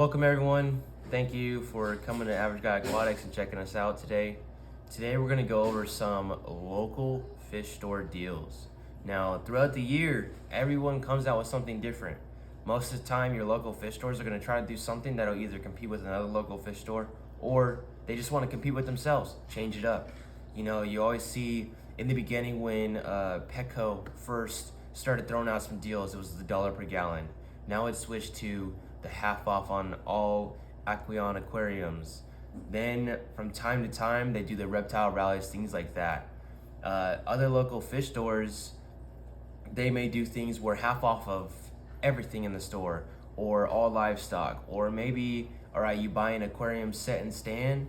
Welcome everyone. Thank you for coming to Average Guy Aquatics and checking us out today. Today we're gonna go over some local fish store deals. Now, throughout the year, everyone comes out with something different. Most of the time, your local fish stores are gonna try to do something that'll either compete with another local fish store or they just wanna compete with themselves, change it up. You know, you always see in the beginning when PETCO first started throwing out some deals, it was the $1 per gallon. Now it's switched to the half off on all Aqueon aquariums. Then from time to time, they do the reptile rallies, things like that. Other local fish stores, they may do things where half off of everything in the store or all livestock, or maybe, all right, you buy an aquarium set and stand,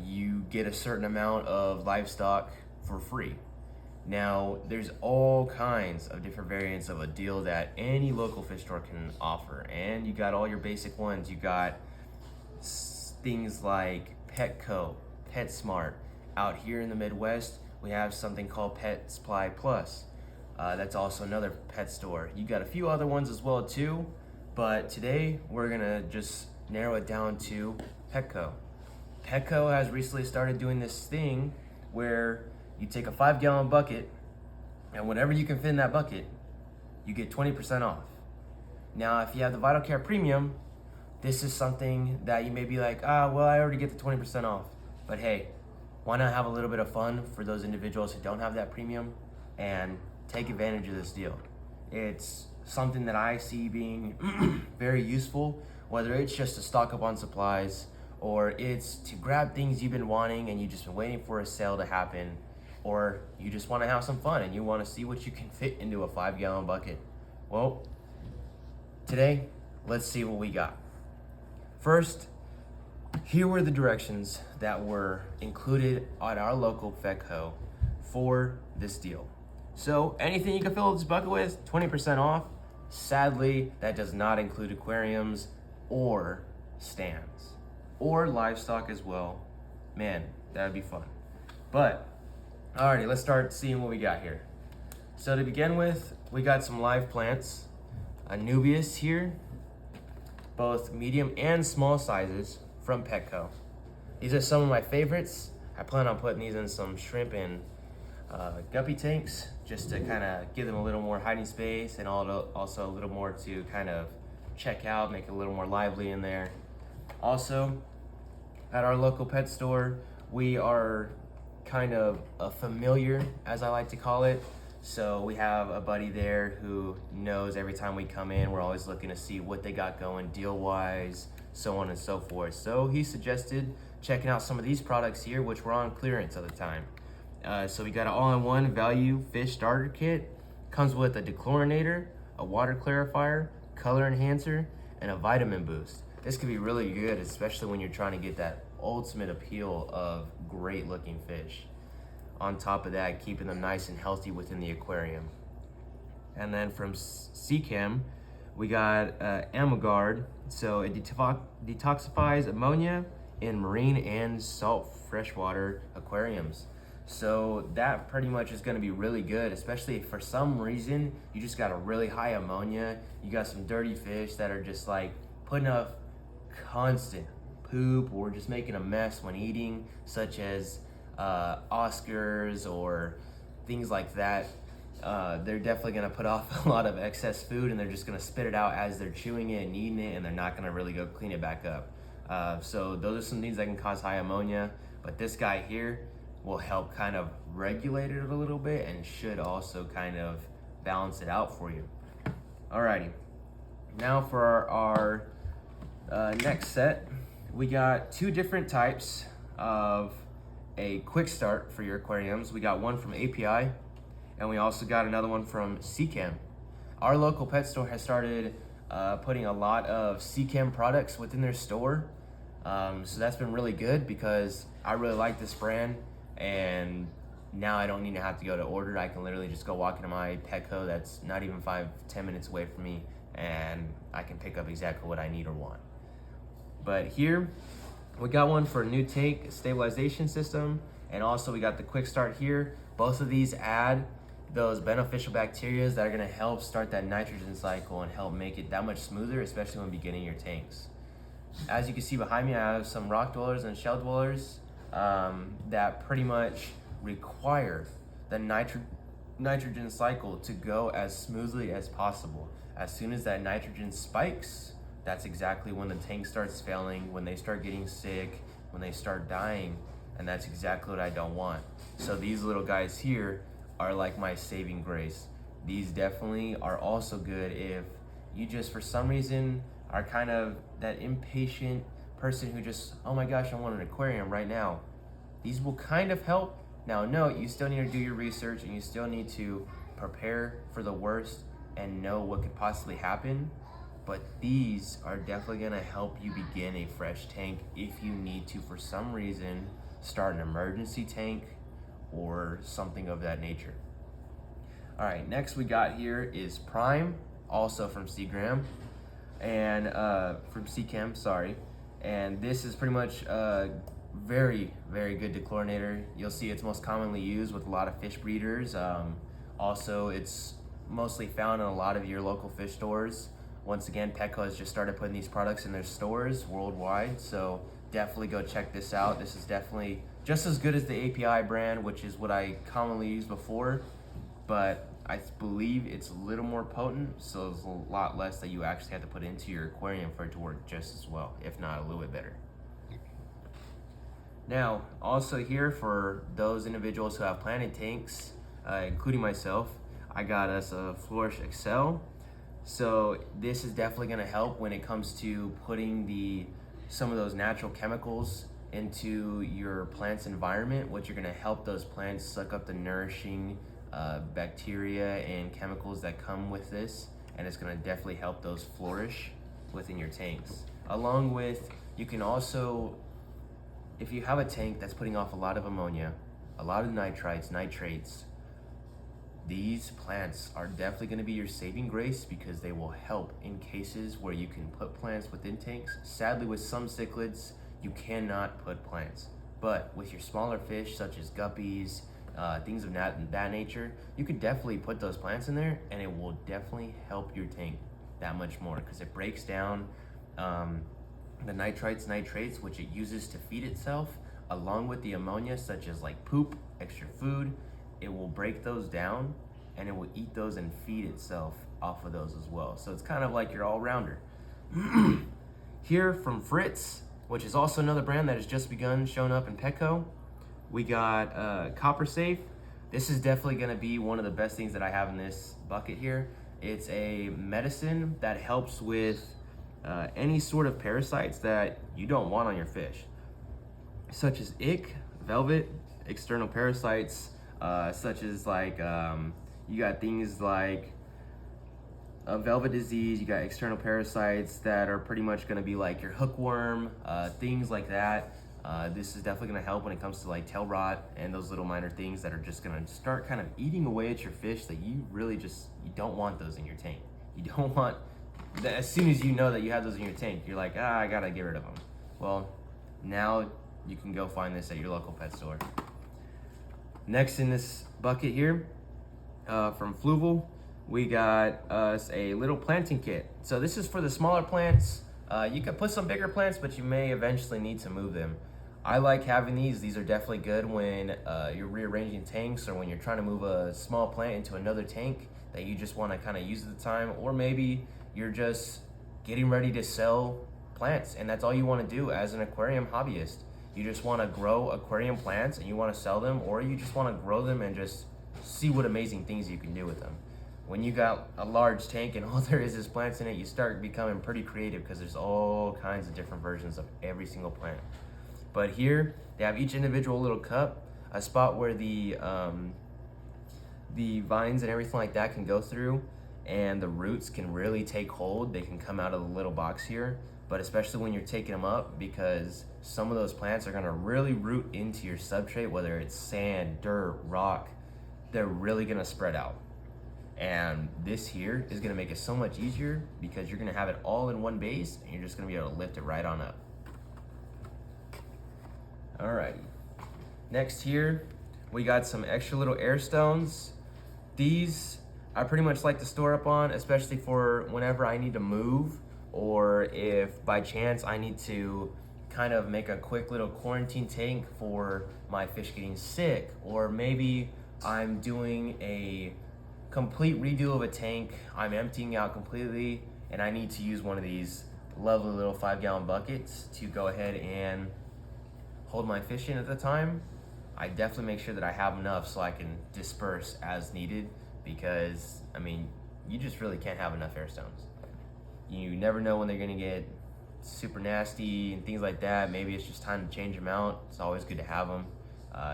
you get a certain amount of livestock for free. Now, there's all kinds of different variants of a deal that any local fish store can offer. And you got all your basic ones. You got things like PETCO, PetSmart. Out here in the Midwest, we have something called Pet Supply Plus. That's also another pet store. You got a few other ones as well too, but today we're gonna just narrow it down to PETCO. PETCO has recently started doing this thing where you take a 5-gallon bucket, and whatever you can fit in that bucket, you get 20% off. Now, if you have the Vital Care Premium, this is something that you may be like, well, I already get the 20% off. But hey, why not have a little bit of fun for those individuals who don't have that premium and take advantage of this deal? It's something that I see being very useful, whether it's just to stock up on supplies or it's to grab things you've been wanting and you've just been waiting for a sale to happen, or you just want to have some fun and you want to see what you can fit into a 5-gallon bucket. Well, today, let's see what we got. First, here were the directions that were included at our local PETCO for this deal. So anything you can fill this bucket with, 20% off. Sadly, that does not include aquariums or stands or livestock as well. Man, that'd be fun. But alrighty, let's start seeing what we got here. So to begin with, we got some live plants. Anubias here, both medium and small sizes from PETCO. These are some of my favorites. I plan on putting these in some shrimp and guppy tanks just to kind of give them a little more hiding space and also a little more to kind of check out, make it a little more lively in there. Also, at our local pet store, we are kind of a familiar, as I like to call it. So we have a buddy there who knows every time we come in, we're always looking to see what they got going deal-wise, so on and so forth. So he suggested checking out some of these products here, which were on clearance at the time. So we got an all-in-one value fish starter kit. Comes with a dechlorinator, a water clarifier, color enhancer, and a vitamin boost. This could be really good, especially when you're trying to get that ultimate appeal of great looking fish. On top of that, keeping them nice and healthy within the aquarium. And then from Seachem, we got Amogard. So it detoxifies ammonia in marine and salt freshwater aquariums. So that pretty much is going to be really good, especially if for some reason you just got a really high ammonia. You got some dirty fish that are just like putting up constant poop or just making a mess when eating, such as Oscars or things like that. They're definitely going to put off a lot of excess food and they're just going to spit it out as they're chewing it and eating it, and they're not going to really go clean it back up. So those are some things that can cause high ammonia, but this guy here will help kind of regulate it a little bit and should also kind of balance it out for you. Alrighty, now for our next set, we got two different types of a quick start for your aquariums. We got one from API and we also got another one from Seachem. Our local pet store has started putting a lot of Seachem products within their store. So that's been really good because I really like this brand, and now I don't need to have to go to order. I can literally just go walk into my PETCO that's not even 5-10 minutes away from me, and I can pick up exactly what I need or want. But here, we got one for a new tank stabilization system, and also we got the quick start here. Both of these add those beneficial bacteria that are gonna help start that nitrogen cycle and help make it that much smoother, especially when beginning your tanks. as you can see behind me, I have some rock dwellers and shell dwellers that pretty much require the nitrogen cycle to go as smoothly as possible. As soon as that nitrogen spikes, that's exactly when the tank starts failing, when they start getting sick, when they start dying, and that's exactly what I don't want. So these little guys here are like my saving grace. These definitely are also good if you just, for some reason, are kind of that impatient person who just, oh my gosh, I want an aquarium right now. These will kind of help. Now, no, you still need to do your research and you still need to prepare for the worst and know what could possibly happen. But these are definitely gonna help you begin a fresh tank if you need to, for some reason, start an emergency tank or something of that nature. All right, next we got here is Prime, also from Seagram, and from Seachem, sorry. And this is pretty much a very, very good dechlorinator. You'll see it's most commonly used with a lot of fish breeders. Also, it's mostly found in a lot of your local fish stores. Once again, PETCO has just started putting these products in their stores worldwide, so definitely go check this out. This is definitely just as good as the API brand, which is what I commonly used before, but I believe it's a little more potent, so there's a lot less that you actually have to put into your aquarium for it to work just as well, if not a little bit better. Now, also here for those individuals who have planted tanks, including myself, I got us a Flourish Excel. So this is definitely gonna help when it comes to putting some of those natural chemicals into your plant's environment, which are gonna help those plants suck up the nourishing bacteria and chemicals that come with this, and it's gonna definitely help those flourish within your tanks. Along with, you can also, if you have a tank that's putting off a lot of ammonia, a lot of nitrites, nitrates, these plants are definitely going to be your saving grace because they will help in cases where you can put plants within tanks. Sadly, with some cichlids, you cannot put plants. But with your smaller fish, such as guppies, things of that nature, you could definitely put those plants in there and it will definitely help your tank that much more because it breaks down the nitrites, nitrates, which it uses to feed itself, along with the ammonia, such as like poop, extra food. It will break those down and it will eat those and feed itself off of those as well. So it's kind of like your all-rounder. Here from Fritz, which is also another brand that has just begun showing up in PETCO, we got Copper Safe. This is definitely gonna be one of the best things that I have in this bucket here. It's a medicine that helps with any sort of parasites that you don't want on your fish, such as ick, velvet, external parasites, such as like, you got things like velvet disease, you got external parasites that are pretty much gonna be like your hookworm, things like that. This is definitely gonna help when it comes to like tail rot and those little minor things that are just gonna start kind of eating away at your fish that you really just, you don't want those in your tank. You don't want, as soon as you know that you have those in your tank, you're like, I gotta get rid of them. Well, now you can go find this at your local pet store. Next in this bucket here, from Fluval, we got us a little planting kit. So this is for the smaller plants. You can put some bigger plants, but you may eventually need to move them. I like having these. These are definitely good when you're rearranging tanks or when you're trying to move a small plant into another tank that you just want to kind of use at the time, or maybe you're just getting ready to sell plants and that's all you want to do as an aquarium hobbyist. You just want to grow aquarium plants and you want to sell them, or you just want to grow them and just see what amazing things you can do with them. When you got a large tank and all there is plants in it, you start becoming pretty creative because there's all kinds of different versions of every single plant. But here, they have each individual little cup, a spot where the vines and everything like that can go through, and the roots can really take hold. They can come out of the little box here, but especially when you're taking them up, because some of those plants are gonna really root into your substrate, whether it's sand, dirt, rock, they're really gonna spread out. And this here is gonna make it so much easier because you're gonna have it all in one base and you're just gonna be able to lift it right on up. Alrighty. Next here, we got some extra little air stones. These I pretty much like to store up on, especially for whenever I need to move or if by chance I need to kind of make a quick little quarantine tank for my fish getting sick, or maybe I'm doing a complete redo of a tank, I'm emptying out completely, and I need to use one of these lovely little 5-gallon buckets to go ahead and hold my fish in at the time. I definitely make sure that I have enough so I can disperse as needed, because I mean, you just really can't have enough air stones. You never know when they're gonna get super nasty and things like that. Maybe it's just time to change them out. It's always good to have them.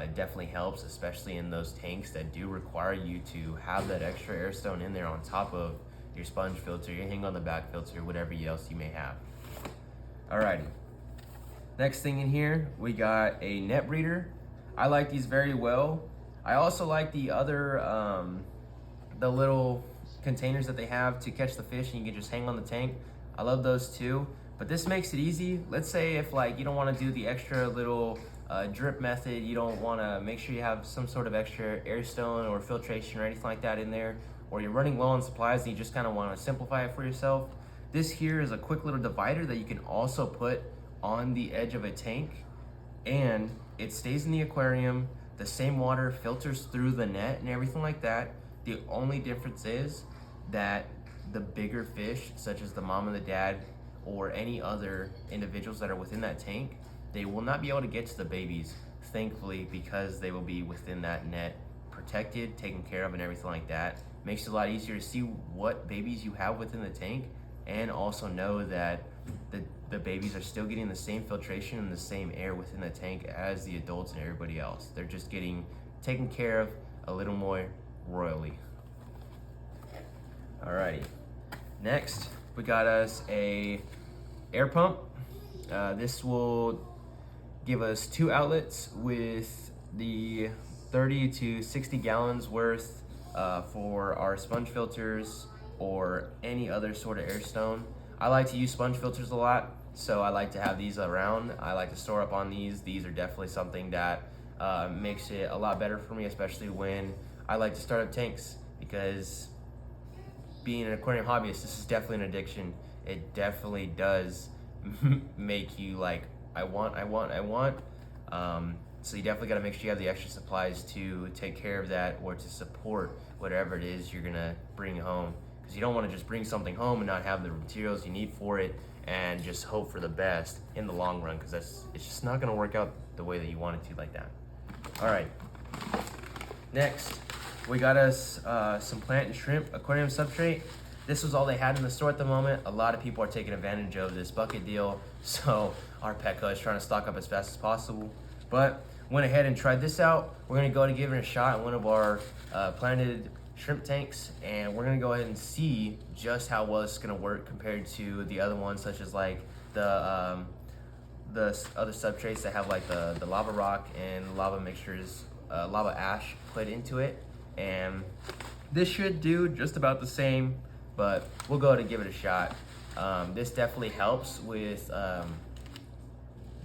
It definitely helps, especially in those tanks that do require you to have that extra air stone in there on top of your sponge filter, your hang on the back filter, whatever else you may have. Alrighty. Next thing in here, we got a net breeder. I like these very well. I also like the other, the little containers that they have to catch the fish and you can just hang on the tank. I love those too, but this makes it easy. Let's say if like you don't want to do the extra little drip method, you don't want to make sure you have some sort of extra air stone or filtration or anything like that in there, or you're running low on supplies and you just kind of want to simplify it for yourself. This here is a quick little divider that you can also put on the edge of a tank, and it stays in the aquarium. The same water filters through the net and everything like that. The only difference is that the bigger fish, such as the mom and the dad or any other individuals that are within that tank, they will not be able to get to the babies, thankfully, because they will be within that net, protected, taken care of, and everything like that. Makes it a lot easier to see what babies you have within the tank, and also know that the babies are still getting the same filtration and the same air within the tank as the adults and everybody else. They're just getting taken care of a little more royally. Alrighty, next we got us a air pump. This will give us 2 outlets with the 30 to 60 gallons worth for our sponge filters or any other sort of air stone. I like to use sponge filters a lot, so I like to have these around. I like to store up on these. These are definitely something that makes it a lot better for me, especially when I like to start up tanks, because being an aquarium hobbyist, this is definitely an addiction. It definitely does make you like, I want. So you definitely gotta make sure you have the extra supplies to take care of that, or to support whatever it is you're gonna bring home. Because you don't wanna just bring something home and not have the materials you need for it and just hope for the best in the long run, because it's just not gonna work out the way that you want it to like that. All right, next, we got us some plant and shrimp aquarium substrate. This was all they had in the store at the moment. A lot of people are taking advantage of this bucket deal, so our PETCO is trying to stock up as fast as possible. But went ahead and tried this out. We're gonna go and give it a shot in one of our planted shrimp tanks, and we're gonna go ahead and see just how well it's gonna work compared to the other ones, such as like the other substrates that have like the lava rock and lava mixtures, lava ash put into it. And this should do just about the same, but we'll go ahead and give it a shot. This definitely helps with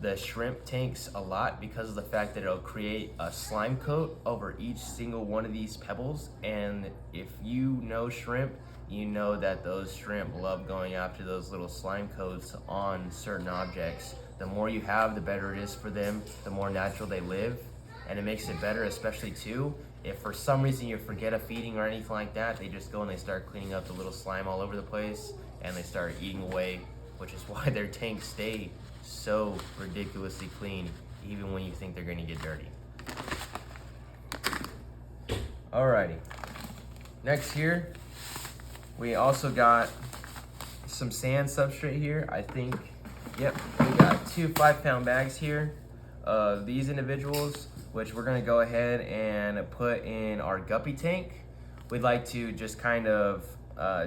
the shrimp tanks a lot, because of the fact that it'll create a slime coat over each single one of these pebbles. And if you know shrimp, you know that those shrimp love going after those little slime coats on certain objects. The more you have, the better it is for them, the more natural they live. And it makes it better, especially too, if for some reason you forget a feeding or anything like that, they just go and they start cleaning up the little slime all over the place, and they start eating away, which is why their tanks stay so ridiculously clean, even when you think they're gonna get dirty. Alrighty, next here, we also got some sand substrate here. I think, yep, we got 2 5-pound bags here of these individuals, which we're gonna go ahead and put in our guppy tank. We'd like to just kind of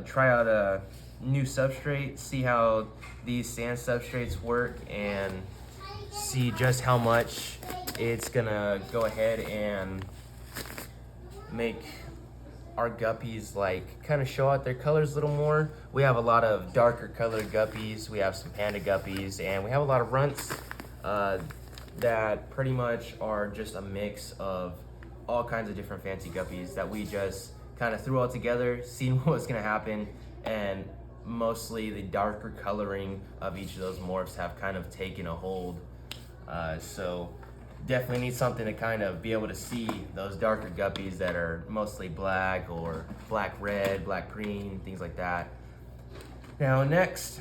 try out a new substrate, see how these sand substrates work, and see just how much it's gonna go ahead and make our guppies like kind of show out their colors a little more. We have a lot of darker colored guppies, we have some panda guppies, and we have a lot of runts that pretty much are just a mix of all kinds of different fancy guppies that we just kind of threw all together, seen what was gonna happen, and mostly the darker coloring of each of those morphs have kind of taken a hold. So definitely need something to kind of be able to see those darker guppies that are mostly black or black red, black green, things like that. Now next,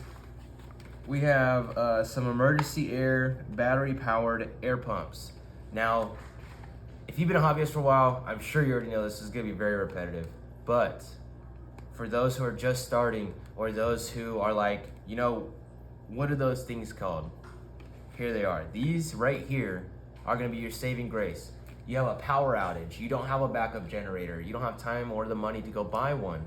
we have some emergency air battery powered air pumps. Now, if you've been a hobbyist for a while, I'm sure you already know this is gonna be very repetitive, but for those who are just starting or those who are like, what are those things called? Here they are. These right here are gonna be your saving grace. You have a power outage, you don't have a backup generator, you don't have time or the money to go buy one.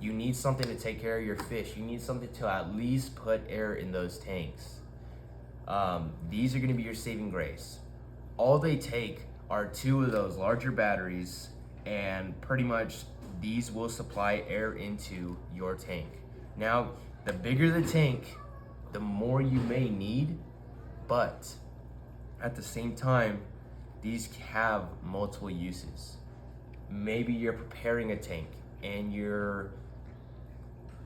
You need something to take care of your fish. You need something to at least put air in those tanks. These are gonna be your saving grace. All they take are 2 of those larger batteries, and pretty much these will supply air into your tank. Now, the bigger the tank, the more you may need, but at the same time, these have multiple uses. Maybe you're preparing a tank and you're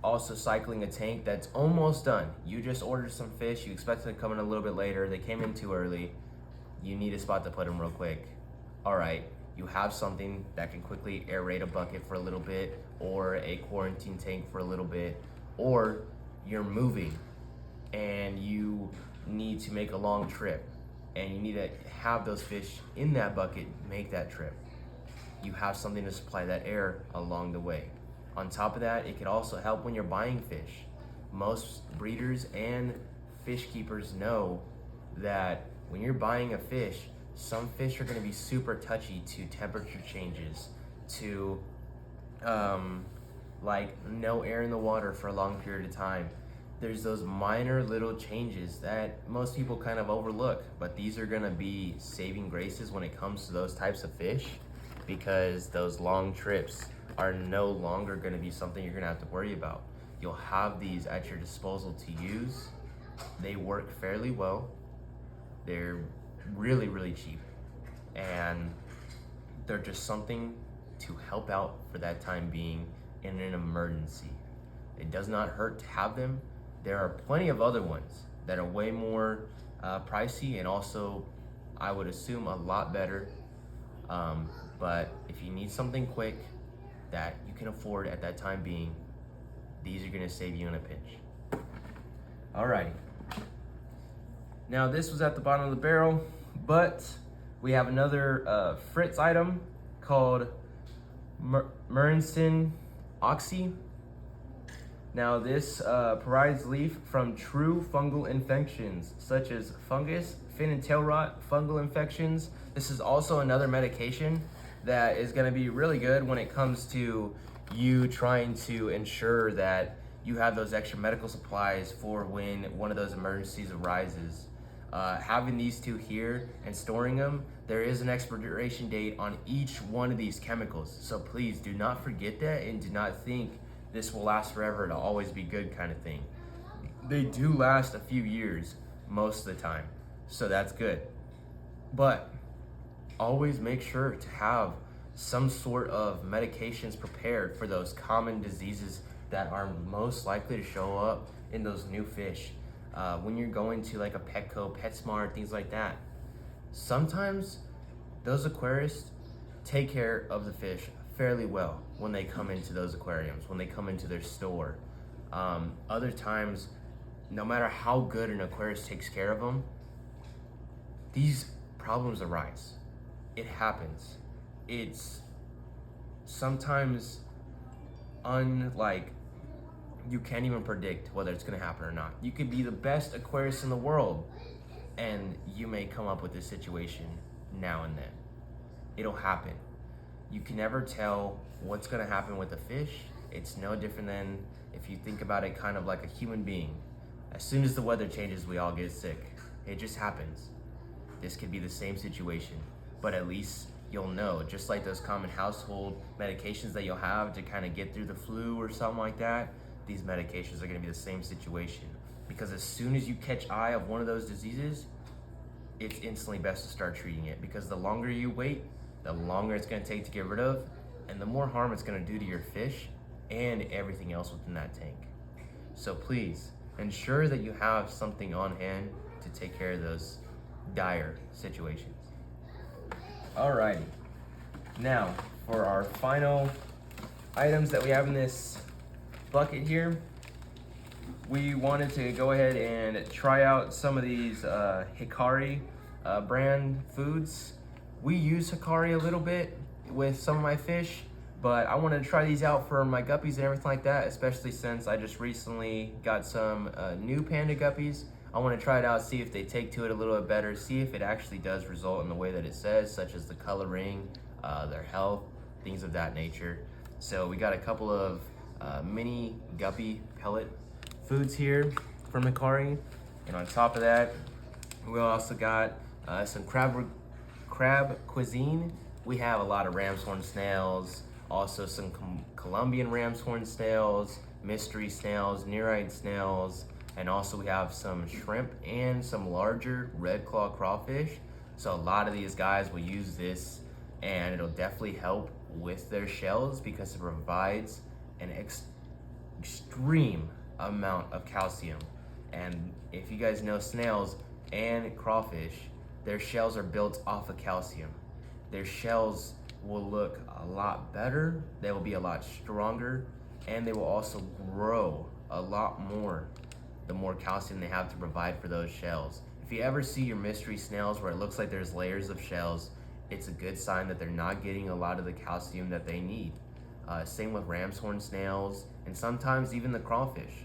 also cycling a tank that's almost done. You just ordered some fish, you expect them to come in a little bit later, they came in too early, you need a spot to put them real quick. All right, you have something that can quickly aerate a bucket for a little bit, or a quarantine tank for a little bit, or you're moving and you need to make a long trip and you need to have those fish in that bucket make that trip. You have something to supply that air along the way. On top of that, it can also help when you're buying fish. Most breeders and fish keepers know that when you're buying a fish, some fish are gonna be super touchy to temperature changes, to like no air in the water for a long period of time. There's those minor little changes that most people kind of overlook, but these are gonna be saving graces when it comes to those types of fish, because those long trips are no longer gonna be something you're gonna have to worry about. You'll have these at your disposal to use. They work fairly well. They're really, really cheap. And they're just something to help out for that time being in an emergency. It does not hurt to have them. There are plenty of other ones that are way more pricey and also, I would assume, a lot better. But if you need something quick that you can afford at that time being, these are gonna save you in a pinch. Alrighty. Now this was at the bottom of the barrel, but we have another Fritz item called Merinsin Oxy. Now this provides relief from true fungal infections such as fungus, fin and tail rot, fungal infections. This is also another medication that is going to be really good when it comes to you trying to ensure that you have those extra medical supplies for when one of those emergencies arises. Having these 2 here and storing them, there is an expiration date on each one of these chemicals. So please do not forget that, and do not think this will last forever, it'll always be good kind of thing. They do last a few years most of the time, so that's good. But always make sure to have some sort of medications prepared for those common diseases that are most likely to show up in those new fish. When you're going to like a PETCO, PetSmart, things like that, sometimes those aquarists take care of the fish fairly well when they come into those aquariums, when they come into their store. Other times, no matter how good an aquarist takes care of them, these problems arise. It happens. It's sometimes you can't even predict whether it's gonna happen or not. You could be the best aquarist in the world and you may come up with this situation now and then. It'll happen. You can never tell what's gonna happen with a fish. It's no different than if you think about it kind of like a human being. As soon as the weather changes, we all get sick. It just happens. This could be the same situation, but at least you'll know, just like those common household medications that you'll have to kind of get through the flu or something like that, these medications are gonna be the same situation. Because as soon as you catch eye of one of those diseases, it's instantly best to start treating it, because the longer you wait, the longer it's gonna take to get rid of, and the more harm it's gonna do to your fish and everything else within that tank. So please ensure that you have something on hand to take care of those dire situations. Alrighty, now for our final items that we have in this bucket here, we wanted to go ahead and try out some of these Hikari brand foods. We use Hikari a little bit with some of my fish, but I wanted to try these out for my guppies and everything like that, especially since I just recently got some new panda guppies. I want to try it out, see if they take to it a little bit better, see if it actually does result in the way that it says, such as the coloring, their health, things of that nature. So we got a couple of mini guppy pellet foods here from Hikari, and on top of that, we also got some crab cuisine. We have a lot of ram's horn snails, also some Colombian ram's horn snails, mystery snails, nearite snails, and also we have some shrimp and some larger red claw crawfish. So a lot of these guys will use this, and it'll definitely help with their shells because it provides an extreme amount of calcium. And if you guys know snails and crawfish, their shells are built off of calcium. Their shells will look a lot better, they will be a lot stronger, and they will also grow a lot more the more calcium they have to provide for those shells. If you ever see your mystery snails where it looks like there's layers of shells, it's a good sign that they're not getting a lot of the calcium that they need. Same with ram's horn snails, and sometimes even the crawfish.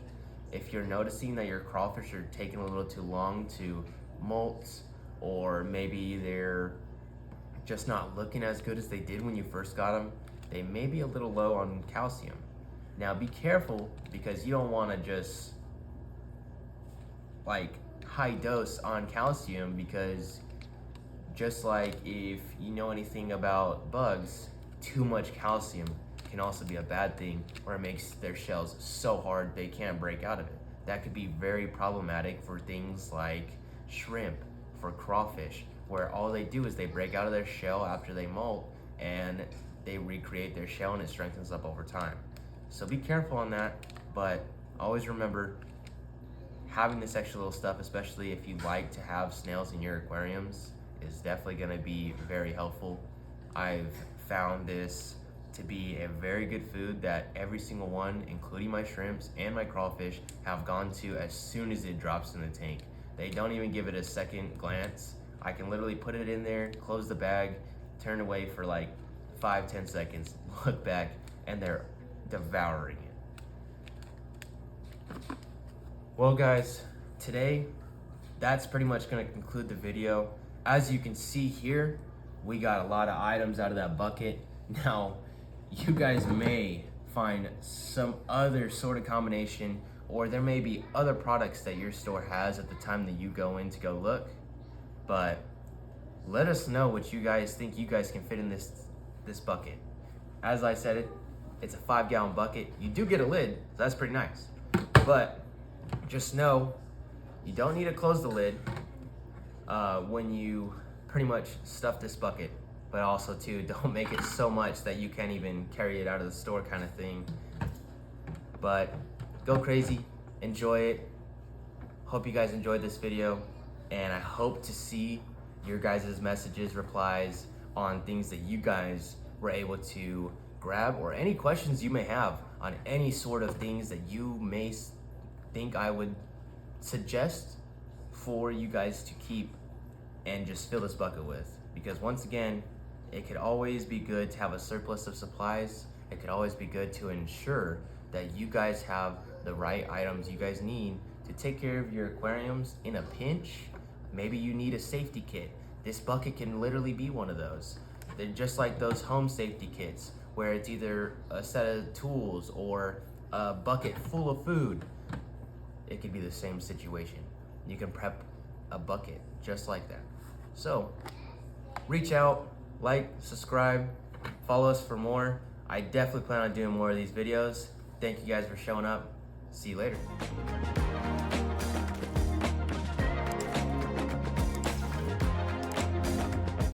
If you're noticing that your crawfish are taking a little too long to molt, or maybe they're just not looking as good as they did when you first got them, they may be a little low on calcium. Now be careful, because you don't want to just like high dose on calcium, because just like if you know anything about bugs, too much calcium can also be a bad thing, or it makes their shells so hard they can't break out of it. That could be very problematic for things like shrimp, for crawfish, where all they do is they break out of their shell after they molt and they recreate their shell, and it strengthens up over time. So be careful on that, but always remember, having this extra little stuff, especially if you like to have snails in your aquariums, is definitely going to be very helpful. I've found this to be a very good food that every single one, including my shrimps and my crawfish, have gone to as soon as it drops in the tank. They don't even give it a second glance. I can literally put it in there, close the bag, turn away for like 5-10 seconds, look back, and they're devouring it. Well guys, today, that's pretty much gonna conclude the video. As you can see here, we got a lot of items out of that bucket. Now, you guys may find some other sort of combination, or there may be other products that your store has at the time that you go in to go look. But let us know what you guys think you guys can fit in this bucket. As I said, it's a 5-gallon bucket. You do get a lid, so that's pretty nice. But just know, you don't need to close the lid when you pretty much stuff this bucket. But also too, don't make it so much that you can't even carry it out of the store kind of thing. But go crazy, enjoy it. Hope you guys enjoyed this video, and I hope to see your guys' messages, replies on things that you guys were able to grab, or any questions you may have on any sort of things that you may think I would suggest for you guys to keep and just fill this bucket with. Because once again, it could always be good to have a surplus of supplies. It could always be good to ensure that you guys have the right items you guys need to take care of your aquariums in a pinch. Maybe you need a safety kit. This bucket can literally be one of those. They're just like those home safety kits, where it's either a set of tools or a bucket full of food. It could be the same situation. You can prep a bucket just like that. So reach out, like, subscribe, follow us for more. I definitely plan on doing more of these videos. Thank you guys for showing up. See you later.